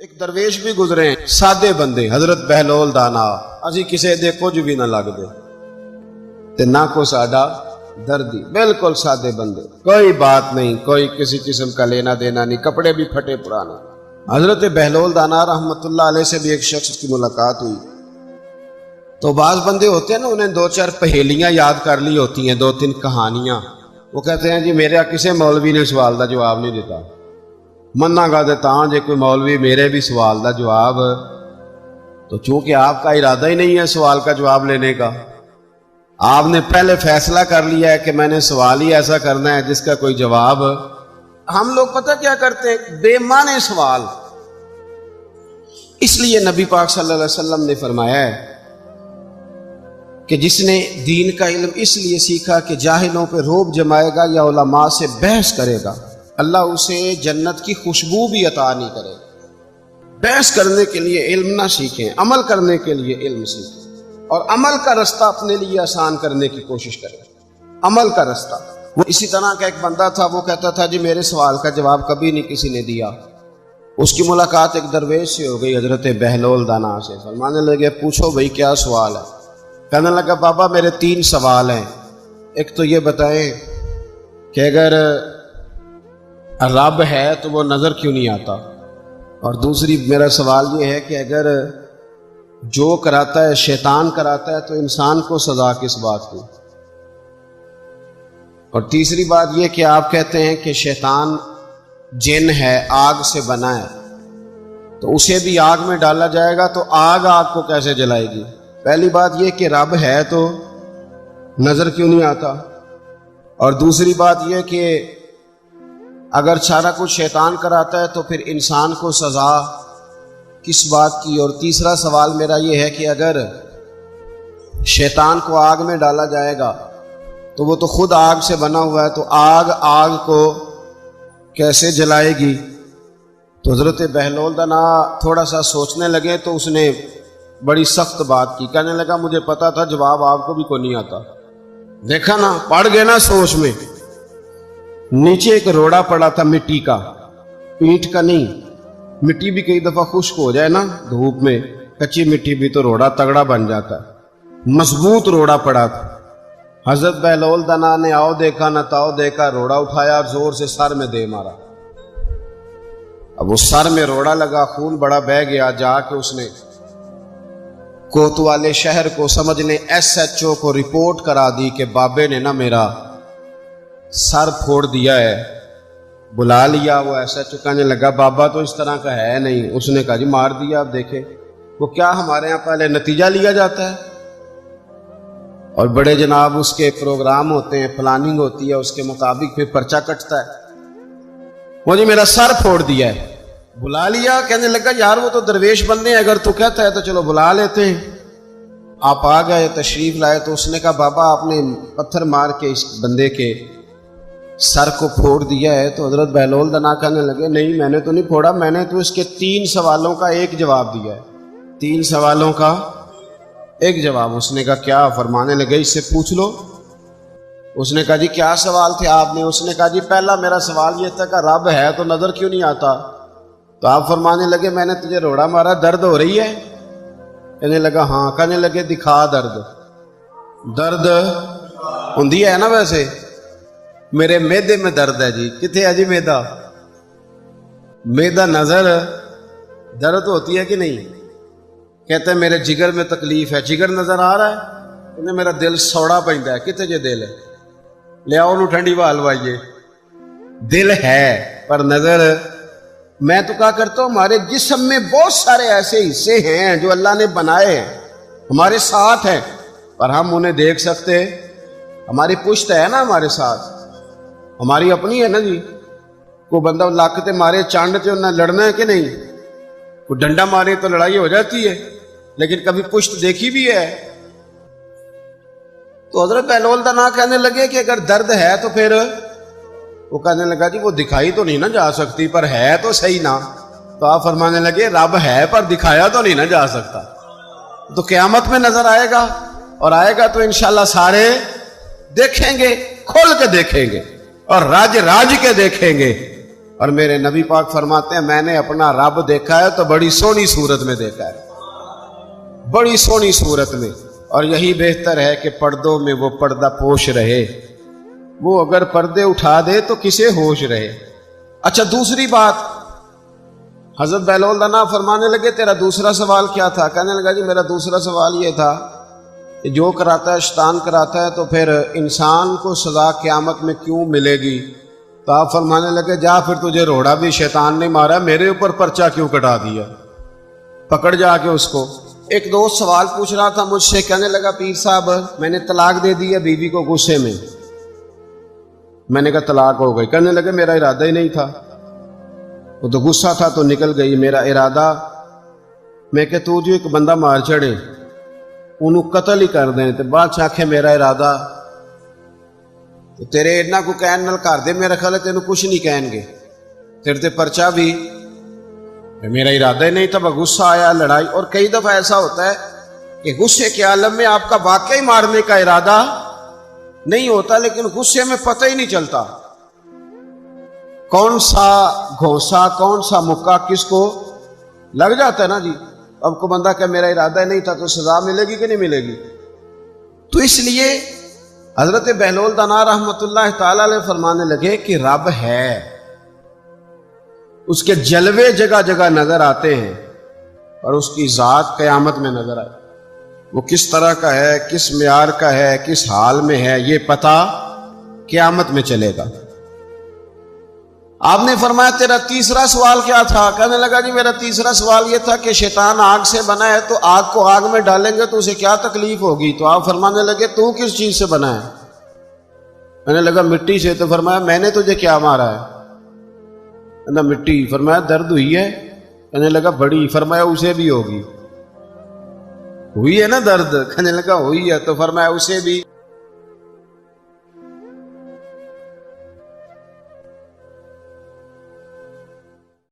ایک درویش بھی گزرے ہیں، سادے بندے، حضرت بہلول دانا، اسی کسے دے کچھ بھی نہ لگ دے تے نہ کو ساڈا دردی، بالکل سادے بندے، کوئی بات نہیں، کوئی کسی قسم کا لینا دینا نہیں، کپڑے بھی پھٹے پرانے۔ حضرت بہلول دانا رحمت اللہ علیہ سے بھی ایک شخص کی ملاقات ہوئی تو بعض بندے ہوتے ہیں نا، انہیں دو چار پہیلیاں یاد کر لی ہوتی ہیں، دو تین کہانیاں، وہ کہتے ہیں جی میرے کسے مولوی نے سوال دا جواب نہیں دیتا، منا گا دیتا ہاں جی کوئی مولوی میرے بھی سوال دا جواب، تو چونکہ آپ کا ارادہ ہی نہیں ہے سوال کا جواب لینے کا، آپ نے پہلے فیصلہ کر لیا ہے کہ میں نے سوال ہی ایسا کرنا ہے جس کا کوئی جواب، ہم لوگ پتہ کیا کرتے ہیں، بے معنی سوال۔ اس لیے نبی پاک صلی اللہ علیہ وسلم نے فرمایا ہے کہ جس نے دین کا علم اس لیے سیکھا کہ جاہلوں پہ روب جمائے گا یا علماء سے بحث کرے گا، اللہ اسے جنت کی خوشبو بھی عطا نہیں کرے گا۔ بحث کرنے کے لیے علم نہ سیکھیں، عمل کرنے کے لیے علم سیکھیں، اور عمل کا رستہ اپنے لیے آسان کرنے کی کوشش کریں، عمل کا رستہ۔ وہ اسی طرح کا ایک بندہ تھا، وہ کہتا تھا جی میرے سوال کا جواب کبھی نہیں کسی نے دیا۔ اس کی ملاقات ایک درویش سے ہو گئی، حضرت بہلول دانا سے، فرمانے لگے پوچھو بھائی کیا سوال ہے؟ کہنے لگا بابا میرے 3 سوال ہیں، ایک تو یہ بتائیں کہ اگر رب ہے تو وہ نظر کیوں نہیں آتا، اور دوسری میرا سوال یہ ہے کہ اگر جو کراتا ہے شیطان کراتا ہے تو انسان کو سزا کس بات کی، اور تیسری بات یہ کہ آپ کہتے ہیں کہ شیطان جن ہے، آگ سے بنا ہے، تو اسے بھی آگ میں ڈالا جائے گا تو آگ کو کیسے جلائے گی؟ پہلی بات یہ کہ رب ہے تو نظر کیوں نہیں آتا، اور دوسری بات یہ کہ اگر سارا کچھ شیطان کراتا ہے تو پھر انسان کو سزا کس بات کی، اور تیسرا سوال میرا یہ ہے کہ اگر شیطان کو آگ میں ڈالا جائے گا تو وہ تو خود آگ سے بنا ہوا ہے، تو آگ کو کیسے جلائے گی؟ تو حضرت بہلول دانا تھوڑا سا سوچنے لگے تو اس نے بڑی سخت بات کی، کہنے لگا مجھے پتا تھا جواب آپ کو بھی کوئی نہیں آتا، دیکھا نا پڑ گئے نا سوچ میں۔ نیچے ایک روڑا پڑا تھا مٹی کا، اینٹ کا نہیں، مٹی بھی کئی دفعہ خشک ہو جائے نا دھوپ میں، کچی مٹی بھی تو روڑا تگڑا بن جاتا ہے، مضبوط روڑا پڑا تھا۔ حضرت بہلول دانا نے آؤ دیکھا نہ تاؤ دیکھا، روڑا اٹھایا اور زور سے سر میں دے مارا۔ اب اس سر میں روڑا لگا، خون بڑا بہہ گیا، جا کے اس نے کوتوالے شہر کو سمجھنے SHO کو رپورٹ کرا دی کہ بابے نے نا میرا سر پھوڑ دیا ہے۔ بلا لیا، وہ SHO کہنے لگا بابا تو اس طرح کا ہے نہیں، اس نے کہا جی مار دیا، آپ دیکھیں وہ کیا ہمارے ہاں پہلے نتیجہ لیا جاتا ہے، اور بڑے جناب اس کے پروگرام ہوتے ہیں، پلاننگ ہوتی ہے، اس کے مطابق پھر پرچہ کٹتا ہے۔ وہ جی میرا سر پھوڑ دیا ہے، بلا لیا، کہنے لگا یار وہ تو درویش بندے ہیں، اگر تو کہتا ہے تو چلو بلا لیتے ہیں۔ آپ آ گئے، تشریف لائے، تو اس نے کہا بابا آپ نے پتھر مار کے اس بندے کے سر کو پھوڑ دیا ہے؟ تو حضرت بہلول دانا کہنے لگے نہیں میں نے تو نہیں پھوڑا، میں نے تو اس کے 3 سوالوں کا ایک جواب دیا ہے، 3 سوالوں کا ایک جواب۔ اس نے کہا کیا؟ فرمانے لگے اس سے پوچھ لو۔ اس نے کہا جی کیا سوال تھے آپ نے؟ اس نے کہا جی پہلا میرا سوال یہ تھا کہ رب ہے تو نظر کیوں نہیں آتا؟ تو آپ فرمانے لگے میں نے تجھے روڑا مارا، درد ہو رہی ہے؟ کہنے لگا ہاں۔ کہنے لگے دکھا درد ہوندی ہے نا؟ ویسے میرے میدے میں درد ہے جی۔ کتنے ہے جی میدا نظر درد ہوتی ہے کہ نہیں؟ کہتے ہیں میرے جگر میں تکلیف ہے، جگر نظر آ رہا ہے؟ کہتے میرا دل سوڑا پیندا ہے، کتنے جے دل ہے؟ لے آؤ انہوں ٹھنڈی بال وائیے، دل ہے پر نظر۔ میں تو کہا کرتا ہوں ہمارے جسم میں بہت سارے ایسے حصے ہیں جو اللہ نے بنائے ہیں، ہمارے ساتھ ہیں، پر ہم انہیں دیکھ سکتے۔ ہماری پشت ہے نا ہمارے ساتھ، ہماری اپنی ہے نا جی۔ کوئی بندہ لاکتے مارے چانڈ سے انہیں لڑنا ہے کہ نہیں؟ کوئی ڈنڈا مارے تو لڑائی ہو جاتی ہے، لیکن کبھی پشت دیکھی بھی ہے؟ تو حضرت بہلول دانا کہنے لگے کہ اگر درد ہے تو پھر، وہ کہنے لگا جی وہ دکھائی تو نہیں نہ جا سکتی پر ہے تو صحیح نا۔ تو آپ فرمانے لگے رب ہے پر دکھایا تو نہیں نہ جا سکتا، تو قیامت میں نظر آئے گا، اور آئے گا تو انشاءاللہ سارے دیکھیں گے، کھول کے دیکھیں گے اور راج کے دیکھیں گے، اور میرے نبی پاک فرماتے ہیں میں نے اپنا رب دیکھا ہے تو بڑی سونی صورت میں دیکھا ہے، بڑی سونی صورت میں، اور یہی بہتر ہے کہ پردوں میں وہ پردہ پوش رہے، وہ اگر پردے اٹھا دے تو کسے ہوش رہے۔ اچھا دوسری بات، حضرت بہلول دانا فرمانے لگے تیرا دوسرا سوال کیا تھا؟ کہنے لگا جی میرا دوسرا سوال یہ تھا کہ جو کراتا ہے شیطان کراتا ہے تو پھر انسان کو سزا قیامت میں کیوں ملے گی؟ تو آپ فرمانے لگے جا پھر تجھے روڑا بھی شیطان نے مارا، میرے اوپر پرچہ کیوں کٹا دیا، پکڑ جا کے اس کو۔ ایک دوست سوال پوچھ رہا تھا مجھ سے، کہنے لگا پیر صاحب میں نے طلاق دے دی ہے بیوی کو غصے میں۔ میں نے کہا طلاق ہو گئی؟ کہنے لگے میرا ارادہ ہی نہیں تھا، وہ تو غصہ تھا تو نکل گئی، میرا ارادہ میں کہ تو جو ایک بندہ مار چڑے انہوں قتل ہی کر دیں، تو بادشاہ آکھے میرا ارادہ، تو تیرے ایڈنا کو کہن نال کر دے، میرا خیال ہے تینوں کچھ نہیں کہیں گے، تیرے تے پرچہ بھی میرا ارادہ ہی نہیں تھا، غصہ آیا لڑائی۔ اور کئی دفعہ ایسا ہوتا ہے کہ غصے کے عالم میں آپ کا واقعی مارنے کا ارادہ نہیں ہوتا، لیکن غصے میں پتہ ہی نہیں چلتا کون سا گھونسا کون سا مکہ کس کو لگ جاتا ہے نا جی۔ اب کو بندہ کہ میرا ارادہ ہی نہیں تھا تو سزا ملے گی کہ نہیں ملے گی؟ تو اس لیے حضرت بہلول دانا رحمت اللہ تعالی علیہ فرمانے لگے کہ رب ہے، اس کے جلوے جگہ جگہ نظر آتے ہیں اور اس کی ذات قیامت میں نظر آئے، وہ کس طرح کا ہے، کس معیار کا ہے، کس حال میں ہے، یہ پتہ قیامت میں چلے گا۔ آپ نے فرمایا تیرا تیسرا سوال کیا تھا؟ کہنے لگا جی میرا تیسرا سوال یہ تھا کہ شیطان آگ سے بنا ہے تو آگ کو آگ میں ڈالیں گے تو اسے کیا تکلیف ہوگی؟ تو آپ فرمانے لگے تو کس چیز سے بنا ہے؟ میں نے لگا مٹی سے۔ تو فرمایا میں نے تجھے کیا مارا ہے؟ کہنا مٹی۔ فرمایا درد ہوئی ہے؟ کہنے لگا بڑی۔ فرمایا اسے بھی ہوگی، ہوئی ہے نا درد؟ کہنے لگا ہوئی ہے۔ تو فرمایا اسے بھی